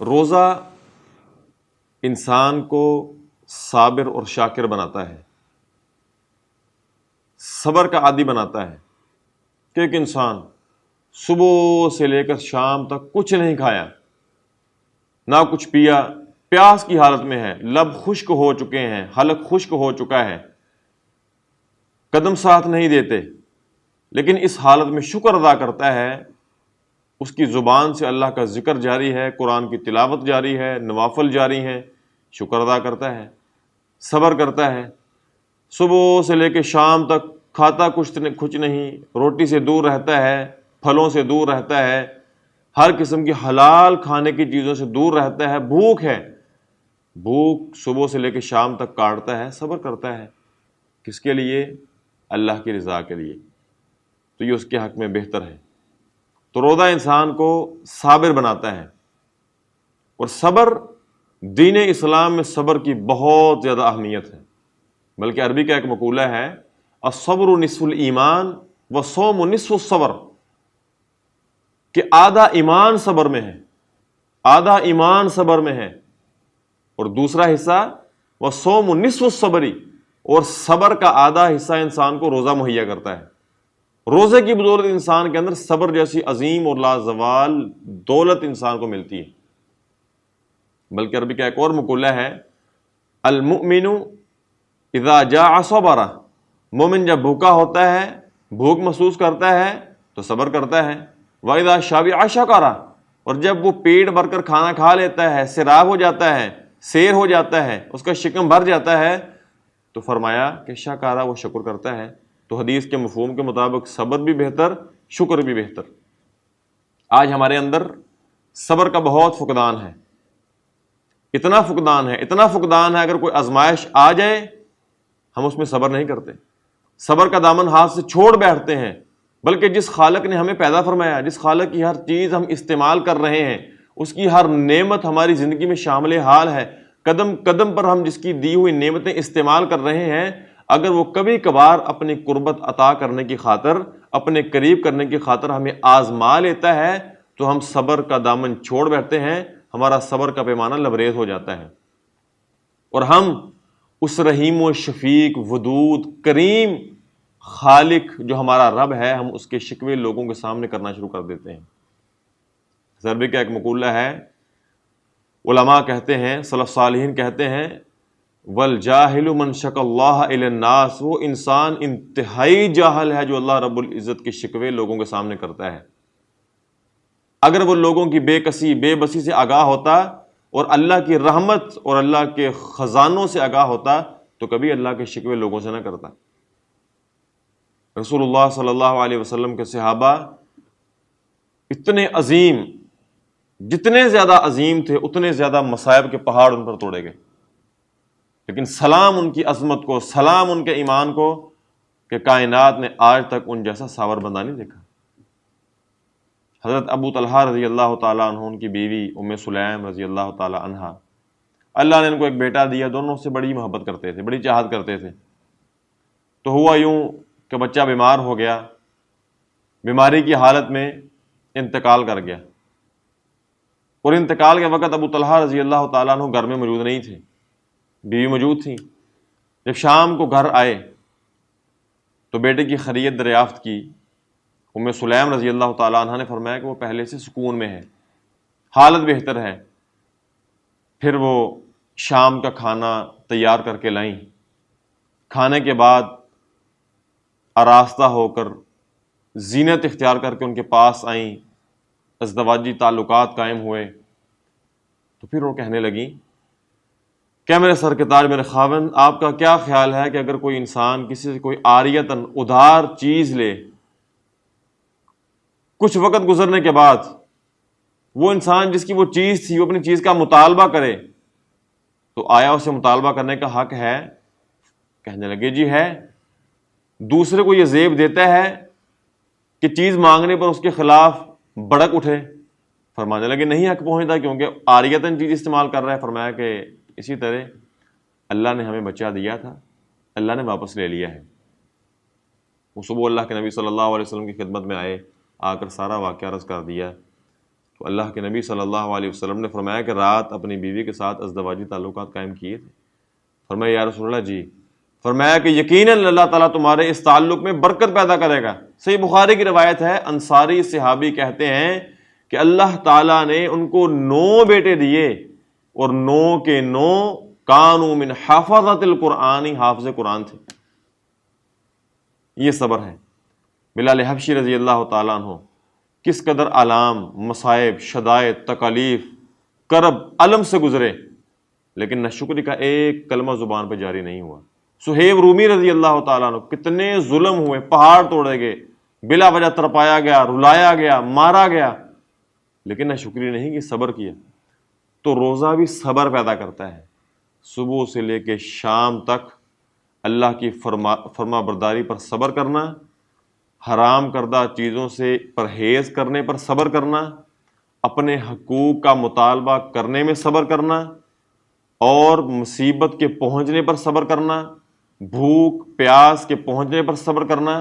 روزہ انسان کو صابر اور شاکر بناتا ہے، صبر کا عادی بناتا ہے کہ ایک انسان صبح سے لے کر شام تک کچھ نہیں کھایا، نہ کچھ پیا، پیاس کی حالت میں ہے، لب خشک ہو چکے ہیں، حلق خشک ہو چکا ہے، قدم ساتھ نہیں دیتے، لیکن اس حالت میں شکر ادا کرتا ہے، اس کی زبان سے اللہ کا ذکر جاری ہے، قرآن کی تلاوت جاری ہے، نوافل جاری ہیں، شکر ادا کرتا ہے، صبر کرتا ہے، صبح سے لے کے شام تک کھاتا کچھ نہیں، روٹی سے دور رہتا ہے، پھلوں سے دور رہتا ہے، ہر قسم کی حلال کھانے کی چیزوں سے دور رہتا ہے، بھوک ہے، بھوک صبح سے لے کے شام تک کاٹتا ہے، صبر کرتا ہے، کس کے لیے؟ اللہ کی رضا کے لیے، تو یہ اس کے حق میں بہتر ہے۔ تو روزہ انسان کو صابر بناتا ہے، اور صبر دین اسلام میں صبر کی بہت زیادہ اہمیت ہے، بلکہ عربی کا ایک مقولہ ہے الصبر نصف الایمان والصوم نصف الصبر، کہ آدھا ایمان صبر میں ہے، آدھا ایمان صبر میں ہے، اور دوسرا حصہ والصوم نصف الصبر، اور صبر کا آدھا حصہ انسان کو روزہ مہیا کرتا ہے۔ روزے کی بدولت انسان کے اندر صبر جیسی عظیم اور لازوال دولت انسان کو ملتی ہے۔ بلکہ عربی کا ایک اور مقولہ ہے المؤمن اذا جاع صبر، مومن جب بھوکا ہوتا ہے، بھوک محسوس کرتا ہے تو صبر کرتا ہے، وَإِذَا شَبِعَ شَكَرَ، اور جب وہ پیٹ بھر کر کھانا کھا لیتا ہے، سیراب ہو جاتا ہے، سیر ہو جاتا ہے، اس کا شکم بھر جاتا ہے، تو فرمایا کہ شکارا، وہ شکر کرتا ہے۔ تو حدیث کے مفہوم کے مطابق صبر بھی بہتر، شکر بھی بہتر۔ آج ہمارے اندر صبر کا بہت فقدان ہے، اتنا فقدان ہے اگر کوئی آزمائش آ جائے ہم اس میں صبر نہیں کرتے، صبر کا دامن ہاتھ سے چھوڑ بیٹھتے ہیں، بلکہ جس خالق نے ہمیں پیدا فرمایا، جس خالق کی ہر چیز ہم استعمال کر رہے ہیں، اس کی ہر نعمت ہماری زندگی میں شامل حال ہے، قدم قدم پر ہم جس کی دی ہوئی نعمتیں استعمال کر رہے ہیں، اگر وہ کبھی کبھار اپنی قربت عطا کرنے کی خاطر، اپنے قریب کرنے کی خاطر ہمیں آزما لیتا ہے تو ہم صبر کا دامن چھوڑ بیٹھتے ہیں، ہمارا صبر کا پیمانہ لبریز ہو جاتا ہے، اور ہم اس رحیم و شفیق ودود کریم خالق جو ہمارا رب ہے، ہم اس کے شکوے لوگوں کے سامنے کرنا شروع کر دیتے ہیں۔ عربی کا ایک مقولہ ہے، علماء کہتے ہیں، سلف صالحین کہتے ہیں والجاہل من شک اللہ الی الناس، وہ انسان انتہائی جاہل ہے جو اللہ رب العزت کے شکوے لوگوں کے سامنے کرتا ہے۔ اگر وہ لوگوں کی بے کسی بے بسی سے آگاہ ہوتا اور اللہ کی رحمت اور اللہ کے خزانوں سے آگاہ ہوتا تو کبھی اللہ کے شکوے لوگوں سے نہ کرتا۔ رسول اللہ صلی اللہ علیہ وسلم کے صحابہ اتنے عظیم، جتنے زیادہ عظیم تھے اتنے زیادہ مصائب کے پہاڑ ان پر توڑے گئے، لیکن سلام ان کی عظمت کو، سلام ان کے ایمان کو کہ کائنات نے آج تک ان جیسا ساور بندہ نہیں دیکھا۔ حضرت ابو طلحہ رضی اللہ تعالیٰ عنہ، ان کی بیوی ام سلیم رضی اللہ تعالیٰ عنہا، اللہ نے ان کو ایک بیٹا دیا، دونوں سے بڑی محبت کرتے تھے، بڑی چاہت کرتے تھے۔ تو ہوا یوں کہ بچہ بیمار ہو گیا، بیماری کی حالت میں انتقال کر گیا، اور انتقال کے وقت ابو طلحہ رضی اللہ تعالیٰ عنہ گھر میں موجود نہیں تھے، بیوی موجود تھیں۔ جب شام کو گھر آئے تو بیٹے کی خیریت دریافت کی، ام سلیم رضی اللہ تعالیٰ عنہ نے فرمایا کہ وہ پہلے سے سکون میں ہے، حالت بہتر ہے۔ پھر وہ شام کا کھانا تیار کر کے لائیں، کھانے کے بعد آراستہ ہو کر زینت اختیار کر کے ان کے پاس آئیں، ازدواجی تعلقات قائم ہوئے۔ تو پھر وہ کہنے لگیں، کیا میرے سر کے تاج، میرے خاوند، آپ کا کیا خیال ہے کہ اگر کوئی انسان کسی سے کوئی عاریتاً ادھار چیز لے، کچھ وقت گزرنے کے بعد وہ انسان جس کی وہ چیز تھی وہ اپنی چیز کا مطالبہ کرے، تو آیا اسے مطالبہ کرنے کا حق ہے؟ کہنے لگے جی ہے۔ دوسرے کو یہ زیب دیتا ہے کہ چیز مانگنے پر اس کے خلاف بڑک اٹھے؟ فرمانے لگے نہیں حق پہنچتا، کیونکہ عاریتاً چیز استعمال کر رہا ہے۔ فرمایا کہ اسی طرح اللہ نے ہمیں بچہ دیا تھا، اللہ نے واپس لے لیا ہے۔ وہ صبح اللہ کے نبی صلی اللہ علیہ وسلم کی خدمت میں آئے، آ کر سارا واقعہ عرض کر دیا۔ تو اللہ کے نبی صلی اللہ علیہ وسلم نے فرمایا کہ رات اپنی بیوی کے ساتھ ازدواجی تعلقات قائم کیے تھے؟ فرمایا یا رسول اللہ جی۔ فرمایا کہ یقیناً اللہ تعالیٰ تمہارے اس تعلق میں برکت پیدا کرے گا۔ صحیح بخاری کی روایت ہے، انصاری صحابی کہتے ہیں کہ اللہ تعالیٰ نے ان کو 9 بیٹے دیے، اور 9 کے 9 کانوا من حفظۃ القرآن، حافظ قرآن تھے۔ یہ صبر ہے۔ بلال حبشی رضی اللہ تعالیٰ عنہ کس قدر آلام، مصائب، شدائد، تکالیف، کرب، علم سے گزرے، لیکن ناشکری کا ایک کلمہ زبان پہ جاری نہیں ہوا۔ صہیب رومی رضی اللہ تعالیٰ عنہ کتنے ظلم ہوئے، پہاڑ توڑے گئے، بلا وجہ تڑپایا گیا، رلایا گیا، مارا گیا، لیکن ناشکری نہیں کی، صبر کیا۔ تو روزہ بھی صبر پیدا کرتا ہے۔ صبح سے لے کے شام تک اللہ کی فرما برداری پر صبر کرنا، حرام کردہ چیزوں سے پرہیز کرنے پر صبر کرنا، اپنے حقوق کا مطالبہ کرنے میں صبر کرنا، اور مصیبت کے پہنچنے پر صبر کرنا، بھوک پیاس کے پہنچنے پر صبر کرنا،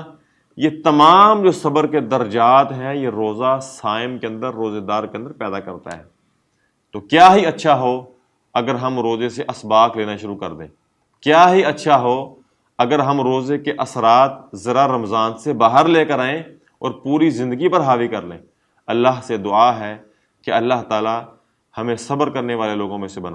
یہ تمام جو صبر کے درجات ہیں یہ روزہ صائم کے اندر، روزے دار کے اندر پیدا کرتا ہے۔ تو کیا ہی اچھا ہو اگر ہم روزے سے اسباق لینا شروع کر دیں، کیا ہی اچھا ہو اگر ہم روزے کے اثرات ذرا رمضان سے باہر لے کر آئیں اور پوری زندگی پر حاوی کر لیں۔ اللہ سے دعا ہے کہ اللہ تعالی ہمیں صبر کرنے والے لوگوں میں سے بنا